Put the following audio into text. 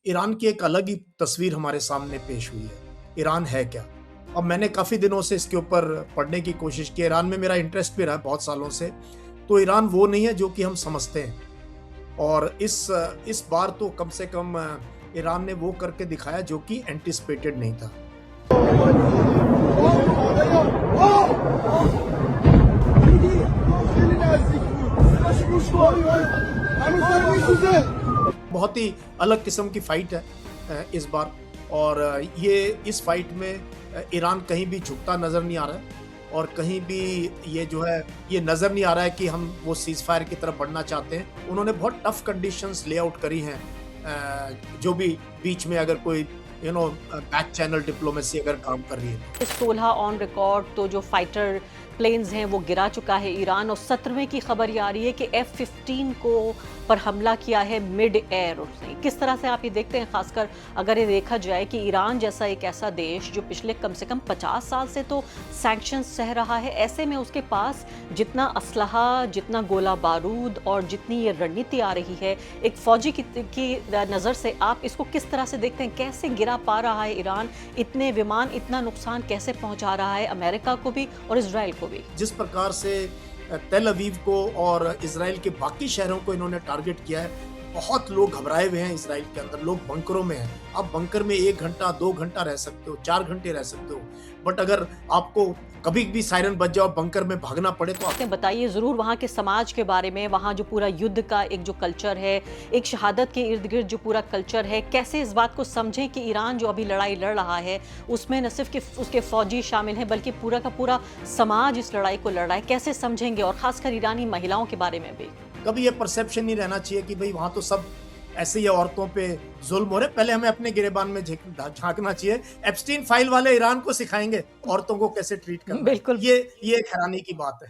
Iran की एक अलग ही तस्वीर हमारे सामने पेश हुई है। ईरान है क्या? अब मैंने काफ़ी दिनों से इसके ऊपर पढ़ने की कोशिश की। ईरान में मेरा इंटरेस्ट भी रहा है बहुत सालों से। तो ईरान वो नहीं है जो कि हम समझते हैं और इस बार तो कम से कम ईरान ने वो करके दिखाया जो कि एंटिसिपेटेड नहीं था। बहुत ही अलग किस्म की फाइट है इस बार और ये इस फाइट में ईरान कहीं भी झुकता नज़र नहीं आ रहा है और कहीं भी ये जो है ये नज़र नहीं आ रहा है कि हम वो सीज़ फायर की तरफ बढ़ना चाहते हैं। उन्होंने बहुत टफ कंडीशंस लेआउट करी हैं जो भी बीच में अगर कोई बैक चैनल डिप्लोमेसी अगर काम कर रही है। 16 ऑन रिकॉर्ड तो जो फाइटर प्लेन्स हैं वो गिरा चुका है ईरान और 17वें की खबर ये आ रही है कि F-15 को पर हमला किया है मिड एयर उसने। किस तरह से आप ये देखते हैं, खासकर अगर ये देखा जाए कि ईरान जैसा एक ऐसा देश जो पिछले कम से कम 50 साल से तो सैंक्शंस सह रहा है, ऐसे में उसके पास जितना असलहा, जितना गोला बारूद और जितनी ये रणनीति आ रही है, एक फौजी की नज़र से आप इसको किस तरह से देखते हैं? कैसे गिरा पा रहा है ईरान इतने विमान, इतना नुकसान कैसे पहुंचा रहा है अमेरिका को भी और इजराइल को भी? जिस प्रकार से तेल अवीव को और इजराइल के बाकी शहरों को इन्होंने टारगेट किया है, बहुत लोग घबराए हुए हैं इजराइल के अंदर। लोग बंकरों में हैं। आप बंकर में 1 घंटा 2 घंटा रह सकते हो, 4 घंटे रह सकते हो, बट अगर आपको कभी भी सायरन बज जाओ, बंकर में भागना पड़े तो आप बताइए ज़रूर वहाँ के समाज के बारे में, वहाँ जो पूरा युद्ध का एक जो कल्चर है, एक शहादत के इर्द गिर्द जो पूरा कल्चर है, कैसे इस बात को समझें कि ईरान जो अभी लड़ाई लड़ रहा है उसमें न सिर्फ कि उसके फौजी शामिल हैं बल्कि पूरा का पूरा समाज इस लड़ाई को लड़ रहा है, कैसे समझेंगे? और खासकर ईरानी महिलाओं के बारे में भी कभी ये परसेप्शन नहीं रहना चाहिए कि भाई वहाँ तो सब ऐसे ही औरतों पे जुल्म हो रहे। पहले हमें अपने गिरेबान में झांकना चाहिए। एप्स्टीन फाइल वाले ईरान को सिखाएंगे औरतों को कैसे ट्रीट करना है। बिल्कुल। ये एक हैरानी की बात है।